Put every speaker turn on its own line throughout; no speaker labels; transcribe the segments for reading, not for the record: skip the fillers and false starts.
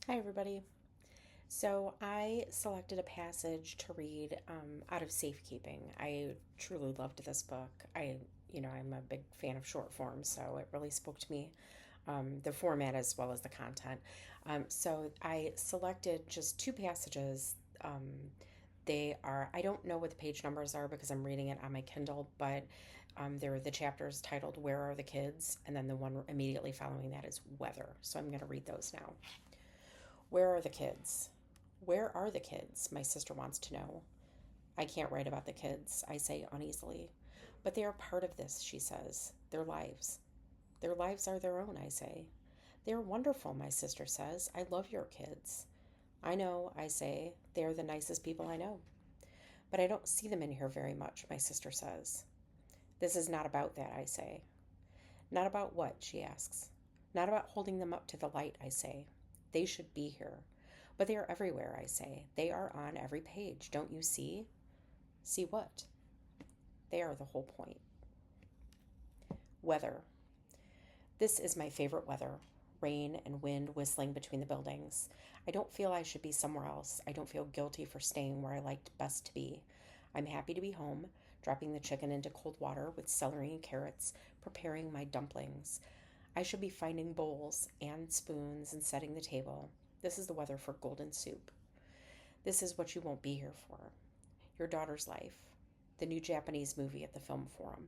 Hi, everybody. So, I selected a passage to read out of Safekeeping. I truly loved this book. I'm a big fan of short form, so it really spoke to me, the format as well as the content. So, I selected just two passages. I don't know what the page numbers are because I'm reading it on my Kindle, but they're the chapters titled Where Are the Kids? And then the one immediately following that is Weather. So, I'm going to read those now. Where are the kids? Where are the kids? My sister wants to know. I can't write about the kids, I say uneasily. But they are part of this, she says. Their lives. Their lives are their own, I say. They are wonderful, my sister says. I love your kids. I know, I say. They are the nicest people I know. But I don't see them in here very much, my sister says. This is not about that, I say. Not about what? She asks. Not about holding them up to the light, I say. They should be here. But they are everywhere, I say. They are on every page. Don't you see? See what? They are the whole point. Weather. This is my favorite weather. Rain and wind whistling between the buildings. I don't feel I should be somewhere else. I don't feel guilty for staying where I liked best to be. I'm happy to be home, dropping the chicken into cold water with celery and carrots, preparing my dumplings. I should be finding bowls and spoons and setting the table. This is the weather for golden soup. This is what you won't be here for. Your daughter's life. The new Japanese movie at the film forum.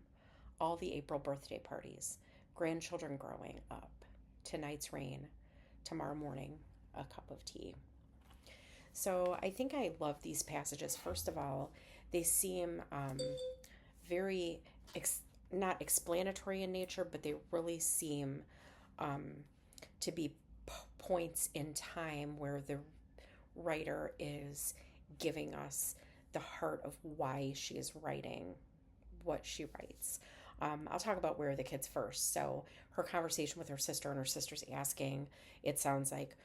All the April birthday parties. Grandchildren growing up. Tonight's rain. Tomorrow morning, a cup of tea. So I think I love these passages. First of all, they seem very not explanatory in nature, but they really seem um, to be points in time where the writer is giving us the heart of why she is writing what she writes. I'll talk about Where Are the Kids first. So, her conversation with her sister, and her sister's asking, it sounds like,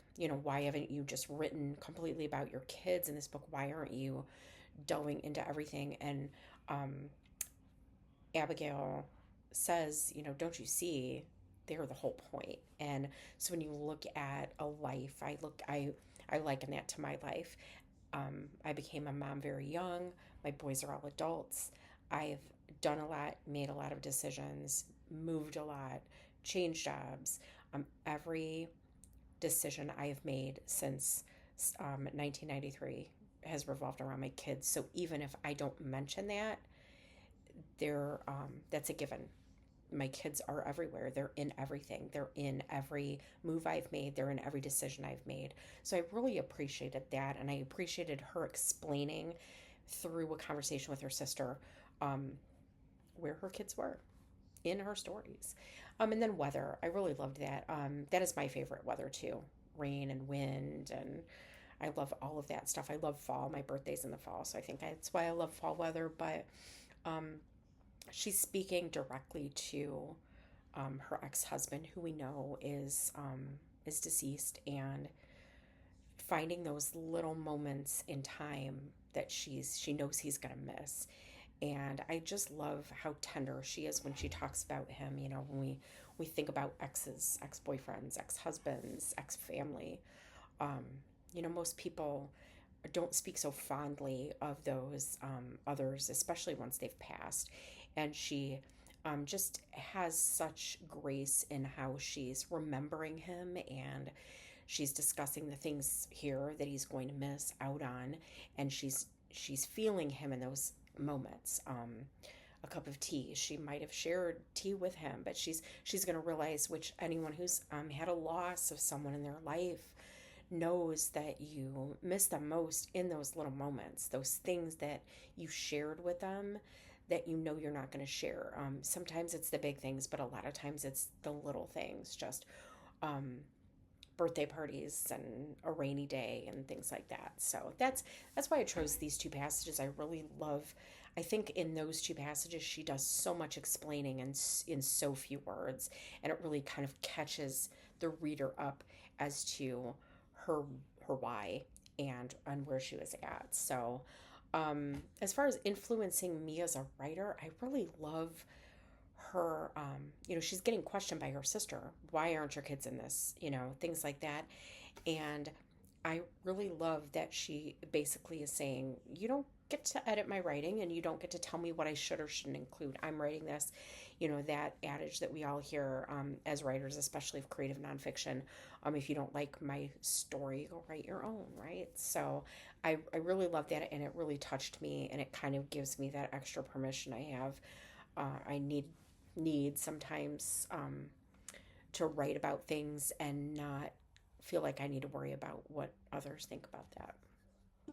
why haven't you just written completely about your kids in this book? Why aren't you delving into everything? And um, Abigail says, don't you see? They're the whole point. And so when you look at a life, I liken that to my life. I became a mom very young. My boys are all adults. I've done a lot, made a lot of decisions, moved a lot, changed jobs. Every decision I have made since 1993 has revolved around my kids. So even if I don't mention that, that's a given. My kids are everywhere. They're in everything. They're in every move I've made. They're in every decision I've made. So I really appreciated that. And I appreciated her explaining through a conversation with her sister um, where her kids were in her stories. And then weather. I really loved that. That is my favorite weather too. Rain and wind. And I love all of that stuff. I love fall. My birthday's in the fall. So I think that's why I love fall weather. But um, she's speaking directly to her ex-husband, who we know is deceased, and finding those little moments in time that she knows he's gonna miss. And I just love how tender she is when she talks about him. When we think about exes, ex-boyfriends, ex-husbands, ex-family. Um, most people don't speak so fondly of those others, especially once they've passed. And she just has such grace in how she's remembering him, and she's discussing the things here that he's going to miss out on, and she's feeling him in those moments. A cup of tea. She might have shared tea with him, but she's going to realize, which anyone who's had a loss of someone in their life knows, that you miss them most in those little moments, those things that you shared with them that you're not going to share. Sometimes it's the big things, but a lot of times it's the little things, just um, birthday parties and a rainy day and things like that. So that's why I chose these two passages. I really love. I think in those two passages she does so much explaining in so few words, and it really kind of catches the reader up as to her her why and where she was at. So as far as influencing me as a writer, I really love her, she's getting questioned by her sister. Why aren't your kids in this? Things like that. And I really love that she basically is saying, you don't get to edit my writing and you don't get to tell me what I should or shouldn't include. I'm writing this, that adage that we all hear as writers, especially of creative nonfiction. If you don't like my story, go write your own, right? So I really love that, and it really touched me, and it kind of gives me that extra permission I have. I need sometimes to write about things and not feel like I need to worry about what others think about that.